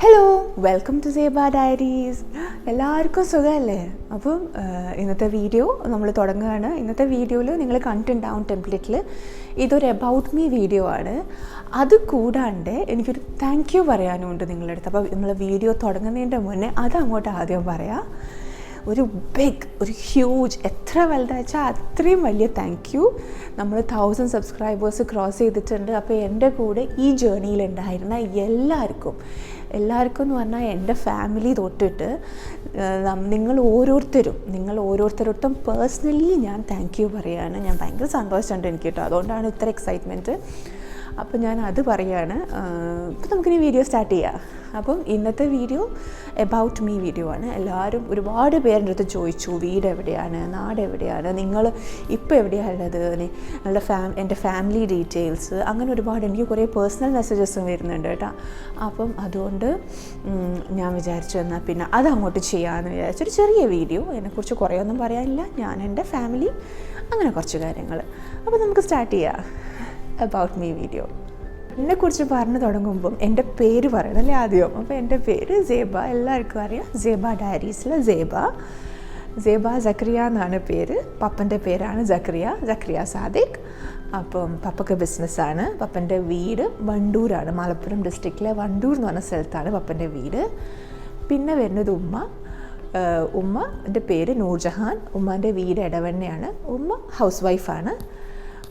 Hello, welcome to Seba diaries. എല്ലാവർക്കും സുഖമല്ലേ? അപ്പം ഇന്നത്തെ വീഡിയോ നമ്മൾ തുടങ്ങുകയാണ്. ഇന്നത്തെ വീഡിയോയിൽ നിങ്ങൾ കണ്ടിട്ടുണ്ടാവും ടെംപ്ലേറ്റിൽ ഇതൊരു എബൌട്ട് മീ വീഡിയോ ആണ്. അത് കൂടാണ്ട് എനിക്കൊരു താങ്ക് യു പറയാനുമുണ്ട് നിങ്ങളുടെ അടുത്ത്. അപ്പോൾ നമ്മൾ വീഡിയോ തുടങ്ങുന്നതിൻ്റെ മുന്നേ അതങ്ങോട്ട് ആദ്യം പറയാം. ഒരു ഹ്യൂജ്, എത്ര വലുതാച്ചാൽ അത്രയും വലിയ താങ്ക് യു. നമ്മൾ 1000 സബ്സ്ക്രൈബേഴ്സ് ക്രോസ് ചെയ്തിട്ടുണ്ട്. അപ്പോൾ എൻ്റെ കൂടെ ഈ ജേർണിയിലുണ്ടായിരുന്ന എല്ലാവർക്കും എന്ന് പറഞ്ഞാൽ എൻ്റെ ഫാമിലി തൊട്ടിട്ട് നിങ്ങൾ ഓരോരുത്തരോട്ടും പേഴ്സണലി ഞാൻ താങ്ക് യു പറയുകയാണ്. ഞാൻ ഭയങ്കര സന്തോഷമുണ്ട് എനിക്ക് കേട്ടോ, അതുകൊണ്ടാണ് ഇത്ര എക്സൈറ്റ്മെൻറ്റ്. അപ്പോൾ ഞാൻ അത് പറയുകയാണ്. ഇപ്പോൾ നമുക്കിനി വീഡിയോ സ്റ്റാർട്ട് ചെയ്യാം. അപ്പം ഇന്നത്തെ വീഡിയോ എബൌട്ട് മീ വീഡിയോ ആണ്. എല്ലാവരും ഒരുപാട് പേരുടെ അടുത്ത് ചോദിച്ചു, വീട് എവിടെയാണ്, നാട് എവിടെയാണ്, നിങ്ങൾ ഇപ്പോൾ എവിടെയാണ് ഉള്ളത്, നിങ്ങളുടെ എൻ്റെ ഫാമിലി ഡീറ്റെയിൽസ്, അങ്ങനെ ഒരുപാട് എനിക്ക് കുറേ പേഴ്സണൽ മെസ്സേജസും വരുന്നുണ്ട് കേട്ടോ. അപ്പം അതുകൊണ്ട് ഞാൻ വിചാരിച്ചു എന്നാൽ പിന്നെ അതങ്ങോട്ട് ചെയ്യാമെന്ന് വിചാരിച്ചൊരു ചെറിയ വീഡിയോ. അതിനെക്കുറിച്ച് കുറേ ഒന്നും പറയാനില്ല, ഞാൻ എൻ്റെ ഫാമിലി അങ്ങനെ കുറച്ച് കാര്യങ്ങൾ. അപ്പോൾ നമുക്ക് സ്റ്റാർട്ട് ചെയ്യാം എബൌട്ട് മീ വീഡിയോ. എന്നെക്കുറിച്ച് പറഞ്ഞു തുടങ്ങുമ്പം എൻ്റെ പേര് പറയണം അല്ലേ ആദ്യം. അപ്പോൾ എൻ്റെ പേര് സേബ, എല്ലാവർക്കും അറിയാം. സേബ ഡയറീസിലെ സേബ സക്രിയ എന്നാണ് പേര്. പപ്പൻ്റെ പേരാണ് സക്രിയ സാദിഖ്. അപ്പം പപ്പക്ക് ബിസിനസ്സാണ്. പപ്പൻ്റെ വീട് വണ്ടൂരാണ്, മലപ്പുറം ഡിസ്ട്രിക്റ്റിലെ വണ്ടൂർ എന്ന് പറഞ്ഞ സ്ഥലത്താണ് പപ്പൻ്റെ വീട്. പിന്നെ വരുന്നത് ഉമ്മൻ്റെ പേര് നൂർജഹാൻ. ഉമ്മാൻ്റെ വീട് എടവണ്ണയാണ്. ഉമ്മ ഹൗസ് വൈഫാണ്.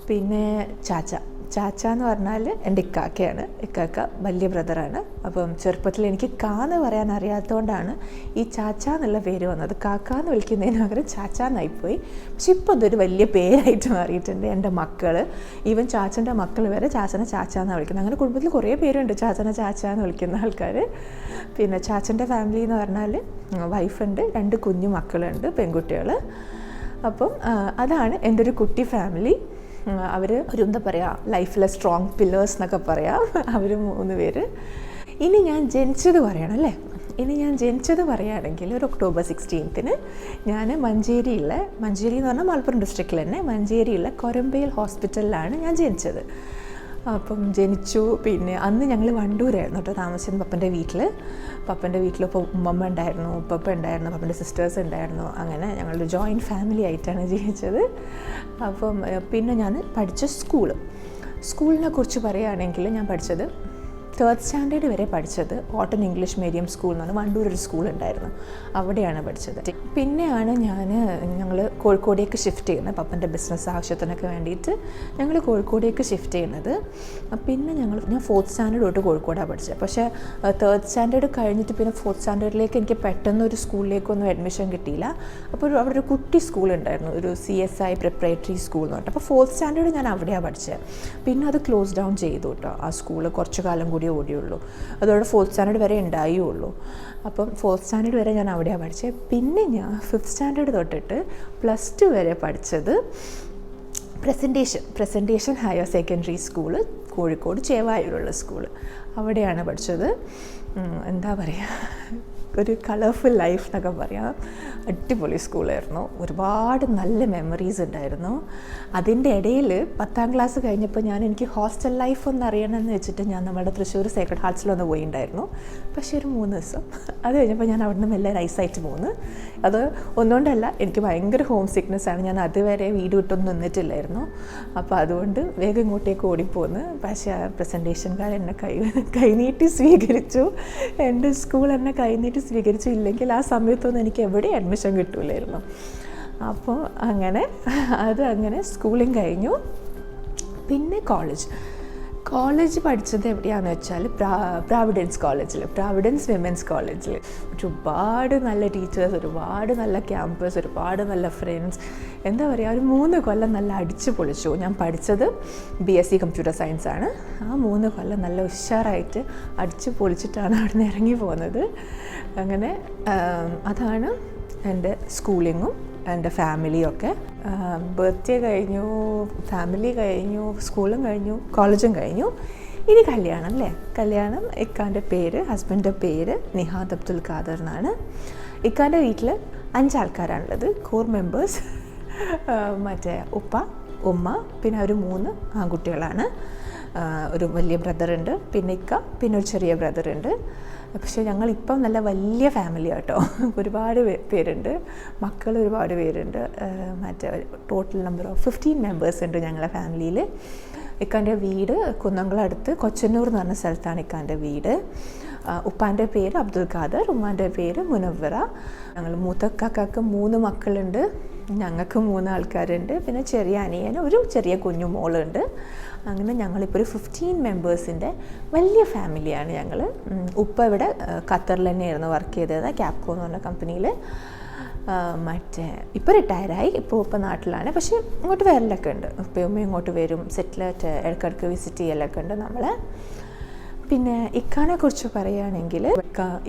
പിന്നെ ചാച്ച എന്ന് പറഞ്ഞാൽ എൻ്റെ ഇക്കാക്കയാണ്. ഇക്കാക്ക വലിയ ബ്രദറാണ്. അപ്പം ചെറുപ്പത്തിൽ എനിക്ക് കാന്ന് പറയാൻ അറിയാത്തതുകൊണ്ടാണ് ഈ ചാച്ച എന്നുള്ള പേര് വന്നത്. കാക്ക എന്ന് വിളിക്കുന്നതിന് പകരം ചാച്ച എന്നായിപ്പോയി. പക്ഷെ ഇപ്പോൾ അതൊരു വലിയ പേരായിട്ട് മാറിയിട്ടുണ്ട്. എൻ്റെ മക്കൾ, ഈവൻ ചാച്ചൻ്റെ മക്കൾ വരെ ചാച്ചനെ ചാച്ച എന്നാണ് വിളിക്കുന്നത്. അങ്ങനെ കുടുംബത്തിൽ കുറേ പേരുണ്ട് ചാച്ചനെ ചാച്ച എന്ന് വിളിക്കുന്ന ആൾക്കാർ. പിന്നെ ചാച്ചൻ്റെ ഫാമിലി എന്ന് പറഞ്ഞാൽ വൈഫുണ്ട്, 2 കുഞ്ഞു മക്കളുണ്ട്, പെൺകുട്ടികൾ. അപ്പം അതാണ് എൻ്റെ ഒരു കുട്ടി ഫാമിലി. അവർ എന്താ പറയുക, ലൈഫിലെ സ്ട്രോങ് പില്ലേഴ്സ് എന്നൊക്കെ പറയാം. അവർ 3 പേര്. ഇനി ഞാൻ ജനിച്ചത് പറയുകയാണെങ്കിൽ ഒരു ഒക്ടോബർ 16 ഞാൻ മഞ്ചേരി എന്ന് പറഞ്ഞാൽ മലപ്പുറം ഡിസ്ട്രിക്റ്റിൽ തന്നെ മഞ്ചേരിയുള്ള കൊരമ്പയിൽ ഹോസ്പിറ്റലിലാണ് ഞാൻ ജനിച്ചത്. അപ്പം ജനിച്ചു. പിന്നെ അന്ന് ഞങ്ങൾ വണ്ടൂരായിരുന്നു കേട്ടോ താമസിച്ചത് പപ്പൻ്റെ വീട്ടിൽ ഇപ്പോൾ ഉമ്മമ്മ ഉണ്ടായിരുന്നു, ഉപ്പപ്പ ഉണ്ടായിരുന്നു, പപ്പൻ്റെ സിസ്റ്റേഴ്സ് ഉണ്ടായിരുന്നു. അങ്ങനെ ഞങ്ങളൊരു ജോയിൻറ്റ് ഫാമിലി ആയിട്ടാണ് ജീവിച്ചത്. അപ്പം പിന്നെ ഞാൻ പഠിച്ച സ്കൂളിനെ കുറിച്ച് പറയുകയാണെങ്കിൽ ഞാൻ പഠിച്ചത് 3rd സ്റ്റാൻഡേർഡ് വരെ പഠിച്ചത് ഓട്ടൺ ഇംഗ്ലീഷ് മീഡിയം സ്കൂൾ എന്ന് പറഞ്ഞാൽ വണ്ടൂർ ഒരു സ്കൂളുണ്ടായിരുന്നു, അവിടെയാണ് പഠിച്ചത്. പിന്നെയാണ് ഞങ്ങൾ കോഴിക്കോടേക്ക് ഷിഫ്റ്റ് ചെയ്യുന്നത്. പപ്പൻ്റെ ബിസിനസ് ആവശ്യത്തിനൊക്കെ വേണ്ടിയിട്ട് ഞങ്ങൾ കോഴിക്കോടേക്ക് ഷിഫ്റ്റ് ചെയ്യുന്നത്. പിന്നെ ഞാൻ 4th സ്റ്റാൻഡേർഡ് തൊട്ട് കോഴിക്കോടാണ് പഠിച്ചത്. പക്ഷേ 3rd സ്റ്റാൻഡേർഡ് കഴിഞ്ഞിട്ട് പിന്നെ 4th സ്റ്റാൻഡേർഡിലേക്ക് എനിക്ക് പെട്ടെന്ന് ഒരു സ്കൂളിലേക്കൊന്നും അഡ്മിഷൻ കിട്ടിയില്ല. അപ്പോൾ അവിടെ ഒരു കുട്ടി സ്കൂളുണ്ടായിരുന്നു, ഒരു CSI പ്രിപ്പറേറ്ററി സ്കൂൾ എന്ന് പറഞ്ഞിട്ട്. അപ്പോൾ 4th സ്റ്റാൻഡേർഡ് ഞാൻ അവിടെയാണ് പഠിച്ചത്. പിന്നെ അത് ക്ലോസ് ഡൗൺ ചെയ്തു കേട്ടോ. ആ സ്കൂൾ കുറച്ച് കാലം കൂടി ഓടിയുള്ളൂ. അതോടെ 4th സ്റ്റാൻഡേർഡ് വരെ ഉണ്ടായുള്ളൂ. അപ്പം 4th സ്റ്റാൻഡേർഡ് വരെ ഞാൻ അവിടെയാണ് പഠിച്ചത്. പിന്നെ ഞാൻ 5th സ്റ്റാൻഡേർഡ് തൊട്ടിട്ട് +2 വരെ പഠിച്ചത് presentation higher secondary school, Kozhikode ചേവായൂരുള്ള സ്കൂള്, അവിടെയാണ് പഠിച്ചത്. എന്താ പറയുക, ഒരു കളർഫുൾ ലൈഫ് എന്നൊക്കെ പറയാം. അടിപൊളി സ്കൂളായിരുന്നു. ഒരുപാട് നല്ല മെമ്മറീസ് ഉണ്ടായിരുന്നു. അതിൻ്റെ ഇടയിൽ 10ാം ക്ലാസ് കഴിഞ്ഞപ്പോൾ എനിക്ക് ഹോസ്റ്റൽ ലൈഫ് ഒന്ന് അറിയണമെന്ന് വെച്ചിട്ട് ഞാൻ നമ്മുടെ തൃശ്ശൂർ സേക്രഡ് ഹാർട്സിലൊന്ന് പോയിട്ടുണ്ടായിരുന്നു. പക്ഷേ ഒരു 3 ദിവസം. അത് കഴിഞ്ഞപ്പോൾ ഞാൻ അവിടെ നിന്ന് മെല്ലെ നൈസായിട്ട് പോകുന്നു. അത് ഒന്നുകൊണ്ടല്ല, എനിക്ക് ഭയങ്കര ഹോം സിക്നെസ്സാണ്. ഞാൻ അതുവരെ വീട് വിട്ടൊന്നും നിന്നിട്ടില്ലായിരുന്നു. അപ്പോൾ അതുകൊണ്ട് വേഗം ഇങ്ങോട്ടേക്ക് ഓടിപ്പോന്ന്. പക്ഷേ പ്രസൻറ്റേഷൻകാർ എന്നെ കൈനീട്ടി സ്വീകരിച്ചു. എൻ്റെ സ്കൂൾ എന്നെ കൈനീട്ടി സ്വീകരിച്ചു. ഇല്ലെങ്കിൽ ആ സമയത്തൊന്നും എനിക്ക് എവിടെ അഡ്മിഷൻ കിട്ടില്ലായിരുന്നു. അപ്പോൾ അങ്ങനെ സ്കൂളിങ് കഴിഞ്ഞു. പിന്നെ കോളേജ് പഠിച്ചത് എവിടെയാണെന്ന് വെച്ചാൽ പ്രാവിഡൻസ് വിമൻസ് കോളേജിൽ. ഒരുപാട് നല്ല ടീച്ചേഴ്സ്, ഒരുപാട് നല്ല ക്യാമ്പസ്, ഒരുപാട് നല്ല ഫ്രണ്ട്സ്. എന്താ പറയുക, ഒരു 3 കൊല്ലം നല്ല അടിച്ചു പൊളിച്ചു. ഞാൻ പഠിച്ചത് BSc കമ്പ്യൂട്ടർ സയൻസ് ആണ്. ആ 3 കൊല്ലം നല്ല ഉഷാറായിട്ട് അടിച്ചു പൊളിച്ചിട്ടാണ് അവിടെ നിന്ന് ഇറങ്ങി പോകുന്നത്. അങ്ങനെ അതാണ് എൻ്റെ സ്കൂളിങ്ങും എൻ്റെ ഫാമിലിയൊക്കെ. ബർത്ത്ഡേ കഴിഞ്ഞു, ഫാമിലി കഴിഞ്ഞു, സ്കൂളും കഴിഞ്ഞു, കോളേജും കഴിഞ്ഞു. ഇനി കല്യാണം. ഇക്കാൻ്റെ ഹസ്ബൻ്റെ പേര് നിഹാദ് അബ്ദുൽ ഖാദർ എന്നാണ്. ഇക്കാൻ്റെ വീട്ടിൽ 5 ആൾക്കാരാണുള്ളത്, കോർ മെമ്പേഴ്സ്. മറ്റേ ഉപ്പ, ഉമ്മ, പിന്നെ ഒരു 3 ആൺകുട്ടികളാണ്. ഒരു വലിയ ബ്രദറുണ്ട്, പിന്നെ ഇക്ക, പിന്നെ ഒരു ചെറിയ ബ്രദറുണ്ട്. പക്ഷേ ഞങ്ങളിപ്പം നല്ല വലിയ ഫാമിലി കേട്ടോ. ഒരുപാട് പേരുണ്ട്, മക്കൾ ഒരുപാട് പേരുണ്ട്. മറ്റേ ടോട്ടൽ നമ്പർ ഓഫ് 15 മെമ്പേഴ്സ് ഉണ്ട് ഞങ്ങളുടെ ഫാമിലിയിൽ. ഇക്കാൻ്റെ വീട് കുന്നംകുളടുത്ത് കൊച്ചന്നൂർ എന്ന് പറഞ്ഞ സ്ഥലത്താണ് ഇക്കാൻ്റെ വീട്. ഉപ്പാൻ്റെ പേര് അബ്ദുൽ ഖാദർ, ഉമ്മാൻ്റെ പേര് മുനവ്വറ. ഞങ്ങൾ മൂത്തക്കാക്ക് 3 മക്കളുണ്ട്, ഞങ്ങൾക്ക് 3 ആൾക്കാരുണ്ട്, പിന്നെ ചെറിയ അനിയന് ഒരു ചെറിയ കുഞ്ഞു മോളുണ്ട്. അങ്ങനെ ഞങ്ങളിപ്പോൾ ഒരു 15 മെമ്പേഴ്സിൻ്റെ വലിയ ഫാമിലിയാണ് ഞങ്ങൾ. ഉപ്പ ഇവിടെ ഖത്തറിൽ തന്നെയായിരുന്നു വർക്ക് ചെയ്തത്, ക്യാപ്കോ എന്ന് പറഞ്ഞ കമ്പനിയിൽ. മറ്റേ ഇപ്പോൾ റിട്ടയറായി, ഇപ്പോൾ നാട്ടിലാണ്. പക്ഷേ ഇങ്ങോട്ട് വരലൊക്കെ ഉണ്ട്, ഉപ്പയും ഇങ്ങോട്ട് വരും, സെറ്റിലായിട്ട് ഇടയ്ക്കിടയ്ക്ക് വിസിറ്റ് ചെയ്യലൊക്കെ ഉണ്ട് നമ്മൾ. പിന്നെ ഇക്കാനെ കുറിച്ച് പറയുകയാണെങ്കിൽ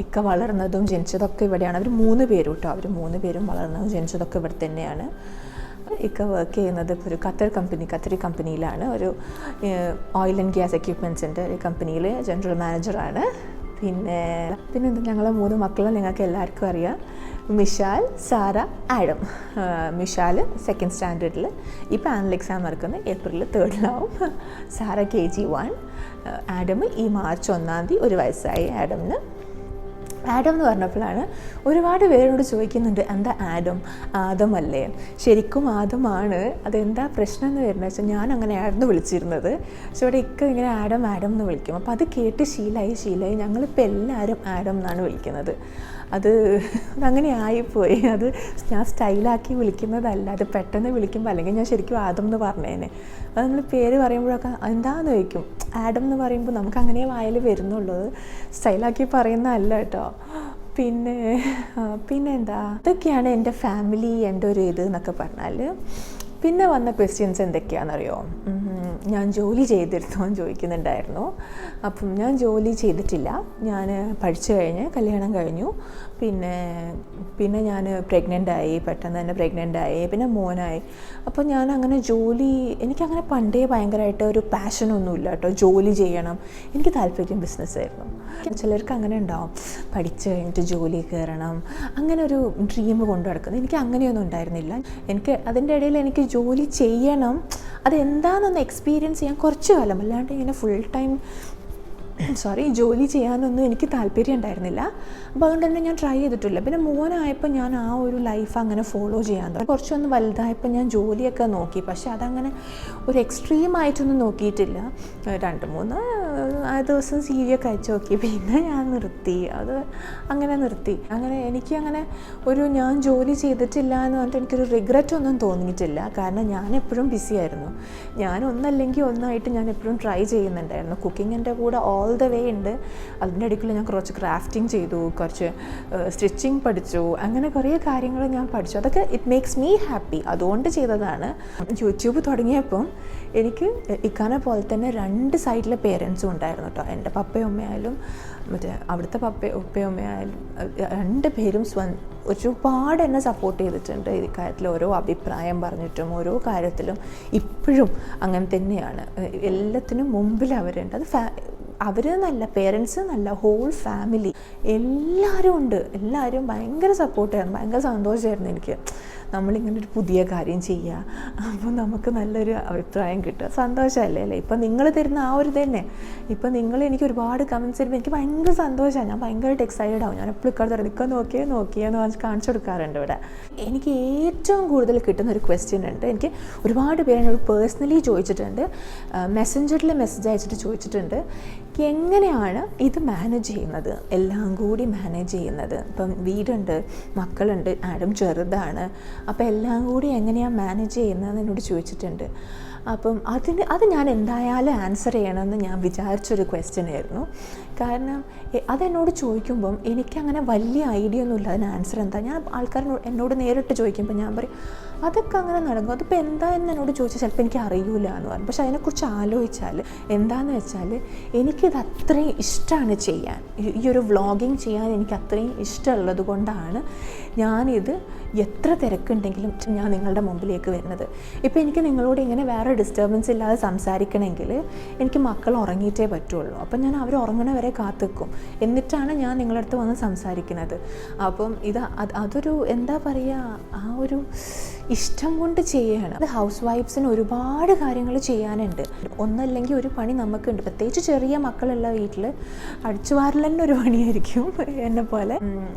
ഇക്ക വളർന്നതും ജനിച്ചതൊക്കെ ഇവിടെയാണ്. അവർ 3 പേരും കേട്ടോ, അവർ 3 പേരും വളർന്നതും ജനിച്ചതൊക്കെ ഇവിടെ തന്നെയാണ്. ഇക്ക വർക്ക് ചെയ്യുന്നത് ഇപ്പോൾ ഒരു ഖത്തറി കമ്പനിയിലാണ്, ഒരു ഓയിൽ ആൻഡ് ഗ്യാസ് എക്യുപ്മെൻറ്റ്സിൻ്റെ ഒരു കമ്പനിയിൽ ജനറൽ മാനേജറാണ്. പിന്നെ ഞങ്ങളെ 3 മക്കളും നിങ്ങൾക്ക് എല്ലാവർക്കും അറിയാം, മിഷാൽ, സാറ, ആഡം. മിഷാൽ 2nd സ്റ്റാൻഡേർഡിൽ, ഇപ്പോൾ ആനുവൽ എക്സാം നടക്കുന്നത്, April 3rd Sara KG 1. Adam ഈ മാർച്ച് 1 1 വയസ്സായി ആഡമിന്. ആഡം എന്ന് പറഞ്ഞപ്പോഴാണ് ഒരുപാട് പേരോട് ചോദിക്കുന്നുണ്ട്, എന്താ ആദം അല്ലേ? ശരിക്കും ആദമാണ്. അതെന്താ പ്രശ്നം എന്ന് വരുന്നത് വെച്ചാൽ ഞാൻ അങ്ങനെയായിരുന്നു വിളിച്ചിരുന്നത്. പക്ഷെ ഇവിടെ ഇങ്ങനെ ആഡം എന്ന് വിളിക്കും. അപ്പോൾ അത് കേട്ട് ശീലമായി ഞങ്ങളിപ്പോൾ എല്ലാവരും ആഡം എന്നാണ് വിളിക്കുന്നത്. അതങ്ങനെ ആയിപ്പോയി. അത് ഞാൻ സ്റ്റൈലാക്കി വിളിക്കുന്നതല്ല, അത് പെട്ടെന്ന് വിളിക്കുമ്പോൾ, അല്ലെങ്കിൽ ഞാൻ ശരിക്കും ആദം എന്ന് പറഞ്ഞേനെ. അത് നമ്മൾ പേര് പറയുമ്പോഴൊക്കെ എന്താണെന്ന് ചോദിക്കും. ആഡം എന്ന് പറയുമ്പോൾ നമുക്ക് അങ്ങനെ വായിൽ വരുന്നുള്ളൂ, സ്റ്റൈലാക്കി പറയുന്നതല്ല കേട്ടോ. പിന്നെ എന്താ, ഇതൊക്കെയാണ് എൻ്റെ ഫാമിലി, എൻ്റെ ഒരു ഇത് എന്നൊക്കെ പറഞ്ഞാൽ. പിന്നെ വന്ന ക്വസ്റ്റ്യൻസ് എന്തൊക്കെയാണെന്നറിയോ? ഞാൻ ജോലി ചെയ്തിരുന്നോ എന്ന് ചോദിക്കുന്നുണ്ടായിരുന്നു. അപ്പം ഞാൻ ജോലി ചെയ്തിട്ടില്ല. ഞാൻ പഠിച്ചു കഴിഞ്ഞ് കല്യാണം കഴിഞ്ഞു. പിന്നെ ഞാൻ പ്രഗ്നൻ്റായി, പെട്ടെന്ന് തന്നെ പ്രഗ്നൻ്റായി, പിന്നെ മോനായി. അപ്പോൾ ഞാൻ അങ്ങനെ എനിക്കങ്ങനെ പണ്ടേ ഭയങ്കരമായിട്ട് ഒരു പാഷനൊന്നുമില്ല കേട്ടോ, ജോലി ചെയ്യണം. എനിക്ക് താല്പര്യം ബിസിനസ്സായിരുന്നു. ചിലർക്ക് അങ്ങനെ ഉണ്ടാവും, പഠിച്ചു കഴിഞ്ഞിട്ട് ജോലി കയറണം, അങ്ങനെ ഒരു ഡ്രീം കൊണ്ടു നടക്കുന്നത്. എനിക്ക് അങ്ങനെയൊന്നും ഉണ്ടായിരുന്നില്ല. അതിൻ്റെ ഇടയിൽ എനിക്ക് ജോലി ചെയ്യണം, അതെന്താണെന്നൊന്ന് എക്സ്പീരിയൻസ് ചെയ്യാൻ കുറച്ച് കാലം, അല്ലാണ്ട് ഇങ്ങനെ ഫുൾ ടൈം ജോലി ചെയ്യാനൊന്നും എനിക്ക് താല്പര്യം ഉണ്ടായിരുന്നില്ല. അപ്പോൾ അതുകൊണ്ട് തന്നെ ഞാൻ ട്രൈ ചെയ്തിട്ടില്ല. പിന്നെ മോനായപ്പോൾ ഞാൻ ആ ഒരു ലൈഫ് അങ്ങനെ ഫോളോ ചെയ്യാൻ തുടങ്ങി. കുറച്ചൊന്ന് വലുതായപ്പോൾ ഞാൻ ജോലിയൊക്കെ നോക്കി, പക്ഷേ അതങ്ങനെ ഒരു എക്സ്ട്രീമായിട്ടൊന്നും നോക്കിയിട്ടില്ല. 2-3 ദിവസം സീരിയൊക്കെ അയച്ചു നോക്കി, പിന്നെ ഞാൻ നിർത്തി. അങ്ങനെ എനിക്കങ്ങനെ ഞാൻ ജോലി ചെയ്തിട്ടില്ല എന്ന് പറഞ്ഞിട്ട് എനിക്കൊരു റിഗ്രറ്റ് ഒന്നും തോന്നിയിട്ടില്ല. കാരണം ഞാൻ എപ്പോഴും ബിസി ആയിരുന്നു. ഞാൻ ഒന്നല്ലെങ്കിൽ ഒന്നായിട്ട് ഞാൻ എപ്പോഴും ട്രൈ ചെയ്യുന്നുണ്ടായിരുന്നു. കുക്കിങ്ങിൻ്റെ കൂടെ ഓൾ ദ വേ ഉണ്ട്. അതിൻ്റെ ഇടയ്ക്കുള്ള ഞാൻ കുറച്ച് ക്രാഫ്റ്റിംഗ് ചെയ്തു, കുറച്ച് സ്റ്റിച്ചിങ് പഠിച്ചു, അങ്ങനെ കുറേ കാര്യങ്ങൾ ഞാൻ പഠിച്ചു. അതൊക്കെ ഇറ്റ് മേക്സ് മീ ഹാപ്പി, അതുകൊണ്ട് ചെയ്തതാണ്. യൂട്യൂബ് തുടങ്ങിയപ്പം എനിക്ക് ഇക്കാനെ പോലെ തന്നെ 2 സൈഡിലെ പേരൻസും ഉണ്ടായിരുന്നു കേട്ടോ. എൻ്റെ പപ്പയും ഉമ്മയായാലും മറ്റേ അവിടുത്തെ ഉപ്പയും ഉമ്മയായാലും 2 പേരും ഒരുപാട് എന്നെ സപ്പോർട്ട് ചെയ്തിട്ടുണ്ട്. ഈ കാര്യത്തിൽ ഓരോ അഭിപ്രായം പറഞ്ഞിട്ടും ഓരോ കാര്യത്തിലും ഇപ്പോഴും അങ്ങനെ തന്നെയാണ്. എല്ലാത്തിനും മുമ്പിൽ അവരുണ്ട്. അത് അവരെന്നല്ല, പേരൻസ് എന്നല്ല, ഹോൾ ഫാമിലി എല്ലാവരും ഉണ്ട്. എല്ലാവരും ഭയങ്കര സപ്പോർട്ടായിരുന്നു, ഭയങ്കര സന്തോഷമായിരുന്നു എനിക്ക്. നമ്മളിങ്ങനെ ഒരു പുതിയ കാര്യം ചെയ്യുക, അപ്പോൾ നമുക്ക് നല്ലൊരു അഭിപ്രായം കിട്ടുക, സന്തോഷമല്ലേ? ഇപ്പം നിങ്ങൾ തരുന്ന ആ ഒരു തന്നെ, ഇപ്പം എനിക്ക് ഒരുപാട് കമൻറ്റ്സ് തരുമ്പോൾ എനിക്ക് ഭയങ്കര സന്തോഷമാണ്. ഞാൻ ഭയങ്കരമായിട്ട് എക്സൈറ്റഡ് ആവും. ഞാൻ എപ്പോഴും ഇക്കാതെ നിൽക്കാൻ നോക്കിയെന്ന് കാണിച്ചു കൊടുക്കാറുണ്ട് ഇവിടെ. എനിക്ക് ഏറ്റവും കൂടുതൽ കിട്ടുന്ന ഒരു ക്വസ്റ്റ്യൻ ഉണ്ട്. എനിക്ക് ഒരുപാട് പേര് എന്നോട് പേഴ്സണലി ചോദിച്ചിട്ടുണ്ട്, മെസ്സഞ്ചറിൽ മെസ്സേജ് അയച്ചിട്ട് ചോദിച്ചിട്ടുണ്ട്, എങ്ങനെയാണ് ഇത് മാനേജ് ചെയ്യുന്നത്, എല്ലാം കൂടി മാനേജ് ചെയ്യുന്നത്? ഇപ്പം വീടുണ്ട്, മക്കളുണ്ട്, ആഡം ചെറുതാണ്, അപ്പോൾ എല്ലാം കൂടി എങ്ങനെയാണ് മാനേജ് ചെയ്യുന്നതെന്ന് എന്നോട് ചോദിച്ചിട്ടുണ്ട്. അപ്പം അത് ഞാൻ എന്തായാലും ആൻസർ ചെയ്യണമെന്ന് ഞാൻ വിചാരിച്ചൊരു ക്വസ്റ്റ്യൻ ആയിരുന്നു. കാരണം അതെന്നോട് ചോദിക്കുമ്പം എനിക്കങ്ങനെ വലിയ ഐഡിയ ഒന്നുമില്ല അതിന് ആൻസർ എന്താ. ഞാൻ എന്നോട് നേരിട്ട് ചോദിക്കുമ്പോൾ ഞാൻ പറയും അതൊക്കെ അങ്ങനെ നടക്കും, അതിപ്പോൾ എന്താണെന്ന് എന്നോട് ചോദിച്ചാൽ ചിലപ്പോൾ എനിക്ക് അറിയില്ല എന്ന് പറയും. പക്ഷെ അതിനെക്കുറിച്ച് ആലോചിച്ചാൽ എന്താണെന്ന് വെച്ചാൽ എനിക്കിത് അത്രയും ഇഷ്ടമാണ് ചെയ്യാൻ. ഈ ഒരു വ്ളോഗിങ് ചെയ്യാൻ എനിക്ക് അത്രയും ഇഷ്ടമുള്ളത് കൊണ്ടാണ് ഞാനിത് എത്ര തിരക്കുണ്ടെങ്കിലും ഞാൻ നിങ്ങളുടെ മുമ്പിലേക്ക് വരുന്നത്. ഇപ്പോൾ എനിക്ക് നിങ്ങളോട് ഇങ്ങനെ വേറെ ഡിസ്റ്റർബൻസ് ഇല്ലാതെ സംസാരിക്കണമെങ്കിൽ എനിക്ക് മക്കൾ ഉറങ്ങിയിട്ടേ പറ്റുള്ളൂ. അപ്പം ഞാൻ അവർ ഉറങ്ങണ വരെ കാത്തിക്കും, എന്നിട്ടാണ് ഞാൻ നിങ്ങളുടെ അടുത്ത് വന്ന് സംസാരിക്കുന്നത്. അപ്പം അതൊരു എന്താ പറയുക, ആ ഒരു ഇഷ്ടം കൊണ്ട് ചെയ്യുകയാണ്. അത് ഹൗസ് വൈഫ്സിന് ഒരുപാട് കാര്യങ്ങൾ ചെയ്യാനുണ്ട്. ഒന്നല്ലെങ്കിൽ ഒരു പണി നമുക്കുണ്ട്. പ്രത്യേകിച്ച് ചെറിയ മക്കളുള്ള വീട്ടിൽ അടിച്ചുവാരൽ തന്നെ ഒരു പണിയായിരിക്കും. എന്നെ പോലെ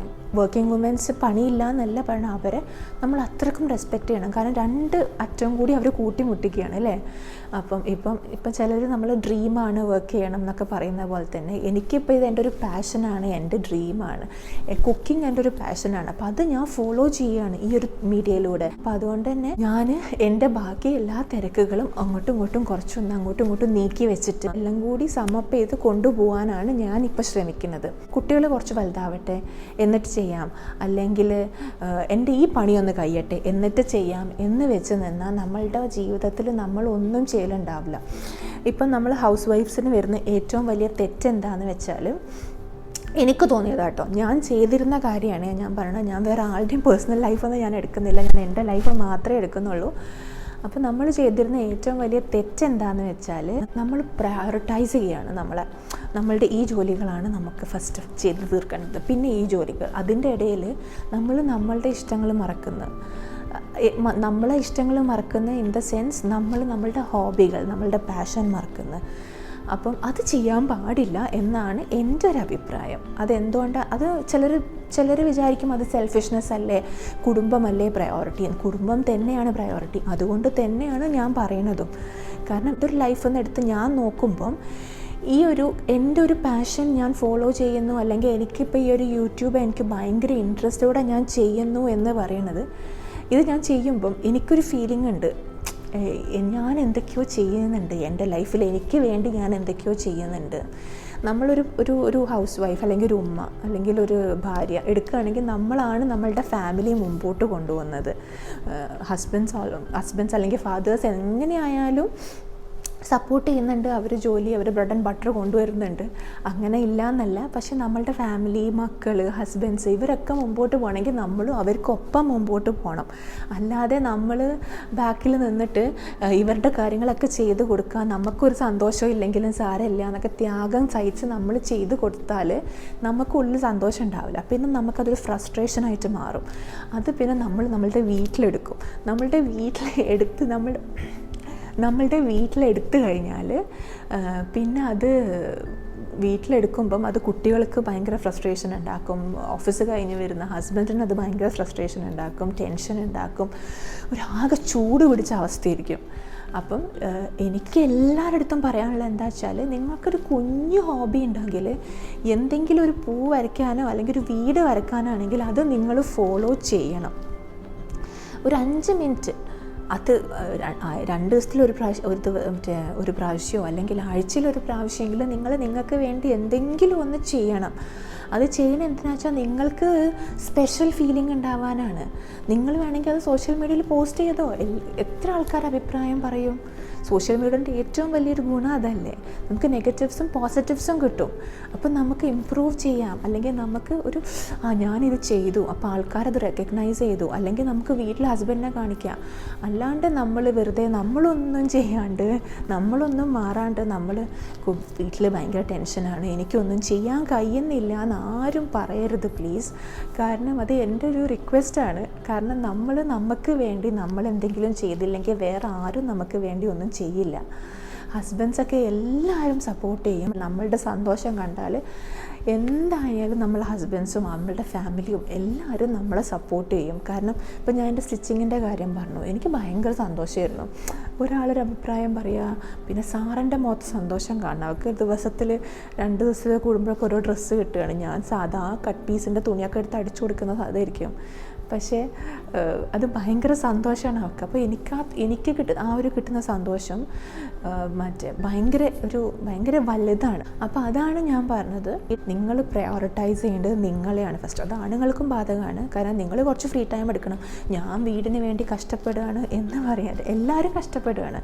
വർക്കിംഗ് വുമൻസ് പണിയില്ല എന്നല്ല പറഞ്ഞാൽ അവരെ നമ്മൾ അത്രക്കും റെസ്പെക്റ്റ് ചെയ്യണം. കാരണം രണ്ട് അറ്റവും കൂടി അവർ കൂട്ടിമുട്ടിക്കുകയാണ് അല്ലേ. ഇപ്പം ചിലർ നമ്മൾ ഡ്രീമാണ് വർക്ക് ചെയ്യണം എന്നൊക്കെ പറയുന്ന പോലെ തന്നെ എനിക്കിപ്പോൾ ഇത് എൻ്റെ ഒരു പാഷനാണ്, എൻ്റെ ഡ്രീമാണ്. കുക്കിംഗ് എൻ്റെ ഒരു പാഷനാണ്. അപ്പോൾ അത് ഞാൻ ഫോളോ ചെയ്യുകയാണ് ഈ ഒരു മീഡിയയിലൂടെ. അപ്പോൾ അതുകൊണ്ട് തന്നെ ഞാൻ എൻ്റെ ബാക്കി എല്ലാ തിരക്കുകളും അങ്ങോട്ടും ഇങ്ങോട്ടും കുറച്ചൊന്ന് അങ്ങോട്ടും ഇങ്ങോട്ടും നീക്കി വെച്ചിട്ട് എല്ലാം കൂടി സമപ്പ് ചെയ്ത് കൊണ്ടുപോകാനാണ് ഞാനിപ്പോൾ ശ്രമിക്കുന്നത്. കുട്ടികൾ കുറച്ച് വലുതാവട്ടെ എന്നിട്ട് ചെയ്യാം, അല്ലെങ്കിൽ എൻ്റെ ഈ പണിയൊന്ന് കഴിയട്ടെ എന്നിട്ട് ചെയ്യാം എന്ന് വെച്ച് നിന്നാൽ നമ്മളുടെ ജീവിതത്തിൽ നമ്മളൊന്നും ചെയ്യലുണ്ടാവില്ല. ഇപ്പം നമ്മൾ ഹൗസ് വൈഫ്സിന് വരുന്ന ഏറ്റവും വലിയ തെറ്റെന്താണെന്ന് വെച്ചാൽ, എനിക്ക് തോന്നിയതാട്ടോ, ഞാൻ ചെയ്തിരുന്ന കാര്യമാണ് ഞാൻ പറയണത്. ഞാൻ വേറെ ആളുടെയും പേഴ്സണൽ ലൈഫൊന്നും ഞാൻ എടുക്കുന്നില്ല, ഞാൻ എൻ്റെ ലൈഫ് മാത്രമേ എടുക്കുന്നുള്ളൂ. അപ്പോൾ നമ്മൾ ചെയ്തിരുന്ന ഏറ്റവും വലിയ തെറ്റെന്താണെന്ന് വെച്ചാൽ, നമ്മൾ പ്രയോറിറ്റൈസ് ചെയ്യുകയാണ് നമ്മളുടെ ഈ ജോലികളാണ് നമുക്ക് ഫസ്റ്റ് ചെയ്ത് തീർക്കേണ്ടത്, പിന്നെ ഈ ജോലികൾ. അതിൻ്റെ ഇടയിൽ നമ്മൾ നമ്മളുടെ ഇഷ്ടങ്ങൾ മറക്കുന്നത്. നമ്മളെ ഇഷ്ടങ്ങൾ മറക്കുന്ന ഇൻ ദ സെൻസ് നമ്മളുടെ ഹോബികൾ, നമ്മളുടെ പാഷൻ മറക്കുന്നത്. അപ്പം അത് ചെയ്യാൻ പാടില്ല എന്നാണ് എൻ്റെ ഒരു അഭിപ്രായം. അതെന്തുകൊണ്ടാണ്? അത് ചിലർ വിചാരിക്കും അത് സെൽഫിഷ്നെസ് അല്ലേ, കുടുംബമല്ലേ പ്രയോറിറ്റി. കുടുംബം തന്നെയാണ് പ്രയോറിറ്റി. അതുകൊണ്ട് തന്നെയാണ് ഞാൻ പറയണതും. കാരണം ഇതൊരു ലൈഫെന്ന് എടുത്ത് ഞാൻ നോക്കുമ്പം എൻ്റെ ഒരു പാഷൻ ഞാൻ ഫോളോ ചെയ്യുന്നു, അല്ലെങ്കിൽ എനിക്കിപ്പോൾ ഈ ഒരു യൂട്യൂബ് എനിക്ക് ഭയങ്കര ഇൻട്രസ്റ്റോടെ ഞാൻ ചെയ്യുന്നു എന്ന് പറയണത്, ഇത് ഞാൻ ചെയ്യുമ്പം എനിക്കൊരു ഫീലിംഗ് ഉണ്ട്, ഞാൻ എന്തൊക്കെയോ ചെയ്യുന്നുണ്ട് എൻ്റെ ലൈഫിൽ, എനിക്ക് വേണ്ടി ഞാൻ എന്തൊക്കെയോ ചെയ്യുന്നുണ്ട്. നമ്മളൊരു ഹൗസ് വൈഫ് അല്ലെങ്കിൽ ഒരു ഉമ്മ അല്ലെങ്കിൽ ഒരു ഭാര്യ എടുക്കുകയാണെങ്കിൽ നമ്മളാണ് നമ്മളുടെ ഫാമിലി മുമ്പോട്ട് കൊണ്ടുപോകുന്നത്. ഹസ്ബൻഡ്സ് അല്ലെങ്കിൽ ഫാദേഴ്സ് എങ്ങനെയായാലും സപ്പോർട്ട് ചെയ്യുന്നുണ്ട്, അവർ ജോലി, അവർ ബ്രെഡ് ആൻഡ് ബട്ടർ കൊണ്ടുവരുന്നുണ്ട്, അങ്ങനെ ഇല്ല എന്നല്ല. പക്ഷെ നമ്മളുടെ ഫാമിലി, മക്കൾ, ഹസ്ബൻഡ്സ് ഇവരൊക്കെ മുമ്പോട്ട് പോകണമെങ്കിൽ നമ്മളും അവർക്കൊപ്പം മുമ്പോട്ട് പോകണം. അല്ലാതെ നമ്മൾ ബാക്കിൽ നിന്നിട്ട് ഇവരുടെ കാര്യങ്ങളൊക്കെ ചെയ്ത് കൊടുക്കുക, നമുക്കൊരു സന്തോഷം ഇല്ലെങ്കിലും സാരമില്ല എന്നൊക്കെ ത്യാഗം സഹിച്ച് നമ്മൾ ചെയ്ത് കൊടുത്താൽ നമുക്കുള്ളിൽ സന്തോഷം ഉണ്ടാവില്ല. പിന്നെ നമുക്കതൊരു ഫ്രസ്ട്രേഷനായിട്ട് മാറും. അത് പിന്നെ നമ്മളുടെ വീട്ടിലെടുക്കും. നമ്മളുടെ വീട്ടിലെടുത്തു കഴിഞ്ഞാൽ പിന്നെ അത് വീട്ടിലെടുക്കുമ്പം അത് കുട്ടികൾക്ക് ഭയങ്കര ഫ്രസ്ട്രേഷൻ ഉണ്ടാക്കും. ഓഫീസ് കഴിഞ്ഞ് വരുന്ന ഹസ്ബൻഡിന് അത് ഭയങ്കര ഫ്രസ്ട്രേഷൻ ഉണ്ടാക്കും, ടെൻഷൻ ഉണ്ടാക്കും, ഒരാകെ ചൂട് പിടിച്ച അവസ്ഥയായിരിക്കും. അപ്പം എനിക്ക് എല്ലാവരുടെ അടുത്തും പറയാനുള്ളത് എന്താ വെച്ചാൽ, നിങ്ങൾക്കൊരു കുഞ്ഞു ഹോബി ഉണ്ടെങ്കിൽ, എന്തെങ്കിലും ഒരു പൂ വരയ്ക്കാനോ അല്ലെങ്കിൽ ഒരു വീട് വരയ്ക്കാനാണെങ്കിൽ അത് നിങ്ങൾ ഫോളോ ചെയ്യണം. ഒരു 5 മിനിറ്റ്, അത് 2 ദിവസത്തിൽ ഒരു പ്രാവശ്യമോ അല്ലെങ്കിൽ ആഴ്ചയിൽ ഒരു പ്രാവശ്യമെങ്കിലും നിങ്ങൾക്ക് വേണ്ടി എന്തെങ്കിലും ഒന്ന് ചെയ്യണം. അത് ചെയ്യണം എന്തിനാ വെച്ചാൽ നിങ്ങൾക്ക് സ്പെഷ്യൽ ഫീലിംഗ് ഉണ്ടാവാനാണ്. നിങ്ങൾ വേണമെങ്കിൽ അത് സോഷ്യൽ മീഡിയയിൽ പോസ്റ്റ് ചെയ്തോ, എത്ര ആൾക്കാർ അഭിപ്രായം പറയും. സോഷ്യൽ മീഡിയൻ്റെ ഏറ്റവും വലിയൊരു ഗുണം അതല്ലേ, നമുക്ക് നെഗറ്റീവ്സും പോസിറ്റീവ്സും കിട്ടും. അപ്പം നമുക്ക് ഇമ്പ്രൂവ് ചെയ്യാം, അല്ലെങ്കിൽ നമുക്ക് ഞാനിത് ചെയ്തു, അപ്പോൾ ആൾക്കാരത് റെക്കഗ്നൈസ് ചെയ്തു, അല്ലെങ്കിൽ നമുക്ക് വീട്ടിൽ ഹസ്ബൻഡിനെ കാണിക്കാം. അല്ലാണ്ട് നമ്മൾ വെറുതെ നമ്മളൊന്നും ചെയ്യാണ്ട്, നമ്മളൊന്നും മാറാണ്ട്, വീട്ടിൽ ഭയങ്കര ടെൻഷനാണ്, എനിക്കൊന്നും ചെയ്യാൻ കഴിയുന്നില്ല എന്ന് ആരും പറയരുത് പ്ലീസ്. കാരണം അത് എൻ്റെ ഒരു റിക്വസ്റ്റാണ്. കാരണം നമുക്ക് വേണ്ടി നമ്മൾ എന്തെങ്കിലും ചെയ്തില്ലെങ്കിൽ വേറെ ആരും നമുക്ക് വേണ്ടി ഒന്നും ചെയ്യില്ല. ഹസ്ബൻഡ്സൊക്കെ എല്ലാവരും സപ്പോർട്ട് ചെയ്യും. നമ്മളുടെ സന്തോഷം കണ്ടാൽ എന്തായാലും നമ്മളെ ഹസ്ബൻഡ്സും നമ്മളുടെ ഫാമിലിയും എല്ലാവരും നമ്മളെ സപ്പോർട്ട് ചെയ്യും. കാരണം ഇപ്പോൾ ഞാൻ എൻ്റെ സ്റ്റിച്ചിങ്ങിൻ്റെ കാര്യം പറഞ്ഞു, എനിക്ക് ഭയങ്കര സന്തോഷമായിരുന്നു. ഒരാളൊരു അഭിപ്രായം പറയുക, പിന്നെ സാറിൻ്റെ മുഖത്ത് സന്തോഷം കാണണം. അവർക്ക് ദിവസത്തിൽ 2 ദിവസത്തിൽ കൂടുമ്പോഴൊക്കെ ഓരോ ഡ്രസ്സ് കിട്ടുകയാണ്. ഞാൻ സാധാ കട്ട് പീസിൻ്റെ തുണിയൊക്കെ എടുത്ത് അടിച്ചു കൊടുക്കുന്ന സാധായിരിക്കും. പക്ഷേ അത് ഭയങ്കര സന്തോഷമാണ് അവർക്ക്. അപ്പോൾ എനിക്ക് കിട്ടുന്ന സന്തോഷം ഭയങ്കര വലുതാണ്. അപ്പോൾ അതാണ് ഞാൻ പറഞ്ഞത്, നിങ്ങൾ പ്രയോറിറ്റൈസ് ചെയ്യേണ്ടത് നിങ്ങളെയാണ് ഫസ്റ്റ്. അത് ആണുങ്ങൾക്കും ബാധകമാണ്. കാരണം നിങ്ങൾ കുറച്ച് ഫ്രീ ടൈം എടുക്കണം. ഞാൻ വീടിന് വേണ്ടി കഷ്ടപ്പെടുകയാണ് എന്ന് പറയാതെ, എല്ലാവരും കഷ്ടപ്പെടുകയാണ്.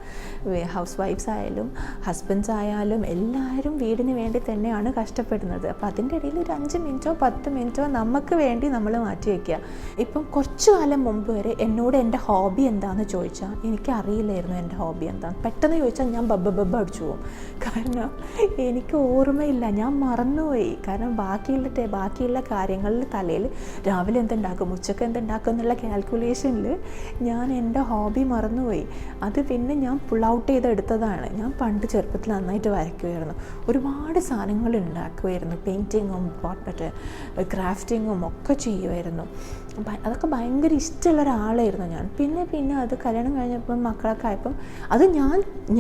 ഹൗസ് വൈഫ്സ് ആയാലും ഹസ്ബൻഡ്സ് ആയാലും എല്ലാവരും വീടിന് വേണ്ടി തന്നെയാണ് കഷ്ടപ്പെടുന്നത്. അപ്പോൾ അതിൻ്റെ ഇടയിൽ ഒരു 5 മിനിറ്റോ 10 മിനിറ്റോ നമുക്ക് വേണ്ടി നമ്മൾ മാറ്റി വയ്ക്കുക. ഇപ്പോൾ ഇപ്പം കുറച്ച് കാലം മുമ്പ് വരെ എന്നോട് എൻ്റെ ഹോബി എന്താണെന്ന് ചോദിച്ചാൽ എനിക്കറിയില്ലായിരുന്നു എൻ്റെ ഹോബി എന്താണെന്ന്. പെട്ടെന്ന് ചോദിച്ചാൽ ഞാൻ ബബ്ബ അടിച്ചു പോകും. കാരണം എനിക്ക് ഓർമ്മയില്ല, ഞാൻ മറന്നുപോയി. കാരണം ബാക്കിയുള്ള കാര്യങ്ങളിൽ തലയിൽ രാവിലെ എന്തുണ്ടാക്കും, ഉച്ചക്ക് എന്തുണ്ടാക്കും എന്നുള്ള കാൽക്കുലേഷനിൽ ഞാൻ എൻ്റെ ഹോബി മറന്നുപോയി. അത് പിന്നെ ഞാൻ പുൾ ഔട്ട് ചെയ്തെടുത്തതാണ്. ഞാൻ പണ്ട് ചെറുപ്പത്തിൽ നന്നായിട്ട് വരയ്ക്കുമായിരുന്നു, ഒരുപാട് സാധനങ്ങൾ ഉണ്ടാക്കുമായിരുന്നു, പെയിൻറ്റിങ്ങും മറ്റേ ക്രാഫ്റ്റിങ്ങും ഒക്കെ ചെയ്യുമായിരുന്നു. അതൊക്കെ ഭയങ്കര ഇഷ്ടമുള്ള ഒരാളായിരുന്നു ഞാൻ. പിന്നെ അത് കല്യാണം കഴിഞ്ഞപ്പം മക്കളൊക്കെ ആയപ്പം അത്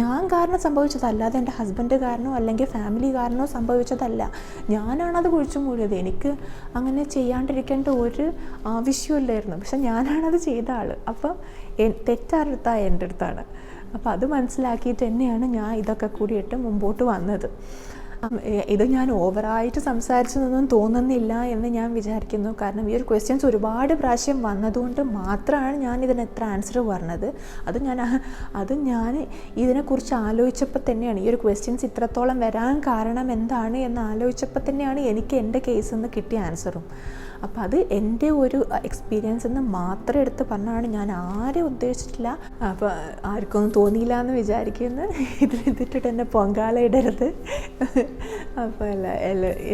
ഞാൻ കാരണം സംഭവിച്ചതല്ലാതെ എൻ്റെ ഹസ്ബൻഡ് കാരണമോ അല്ലെങ്കിൽ ഫാമിലി കാരണമോ സംഭവിച്ചതല്ല. ഞാനാണത് കുഴിച്ചു മൂടിയത്. എനിക്ക് അങ്ങനെ ചെയ്യാണ്ടിരിക്കേണ്ട ഒരു ആവശ്യമില്ലായിരുന്നു. പക്ഷെ ഞാനാണത് ചെയ്ത ആൾ. അപ്പം തെറ്റാരെടുത്താൽ എൻ്റെ അടുത്താണ്. അപ്പോൾ അത് മനസ്സിലാക്കിയിട്ട് തന്നെയാണ് ഞാൻ ഇതൊക്കെ കൂടിയിട്ട് മുമ്പോട്ട് വന്നത്. ഇത് ഞാൻ ഓവറായിട്ട് സംസാരിച്ചതൊന്നും തോന്നുന്നില്ല എന്ന് ഞാൻ വിചാരിക്കുന്നു. കാരണം ഈ ഒരു ക്വസ്റ്റ്യൻസ് ഒരുപാട് പ്രാവശ്യം വന്നതുകൊണ്ട് മാത്രമാണ് ഞാൻ ഇതിന് എത്ര ആൻസർ പറഞ്ഞത്. അത് ഞാൻ ഇതിനെക്കുറിച്ച് ആലോചിച്ചപ്പോൾ തന്നെയാണ്, ഈ ഒരു ക്വസ്റ്റ്യൻസ് ഇത്രത്തോളം വരാൻ കാരണം എന്താണ് എന്ന് ആലോചിച്ചപ്പോൾ തന്നെയാണ് എനിക്ക് എൻ്റെ കേസിൽ നിന്ന് കിട്ടിയ ആൻസറും. അപ്പോൾ അത് എൻ്റെ ഒരു എക്സ്പീരിയൻസ് എന്ന് മാത്രം എടുത്ത് പറഞ്ഞാണ്, ഞാൻ ആരെയും ഉദ്ദേശിച്ചിട്ടില്ല. അപ്പോൾ ആർക്കൊന്നും തോന്നിയില്ല എന്ന് വിചാരിക്കുന്നു. ഇതിട്ടിട്ട് എന്നെ പൊങ്കാല ഇടരുത്. അപ്പോൾ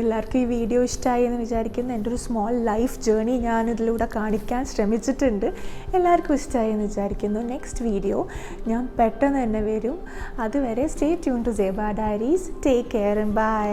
എല്ലാവർക്കും ഈ വീഡിയോ ഇഷ്ടമായി എന്ന് വിചാരിക്കുന്നു. എൻ്റെ ഒരു സ്മോൾ ലൈഫ് ജേർണി ഞാനിതിലൂടെ കാണിക്കാൻ ശ്രമിച്ചിട്ടുണ്ട്. എല്ലാവർക്കും ഇഷ്ടമായി എന്ന് വിചാരിക്കുന്നു. നെക്സ്റ്റ് വീഡിയോ ഞാൻ പെട്ടെന്ന് തന്നെ വരും. അതുവരെ stay tune to Seba diaries. Take care and by.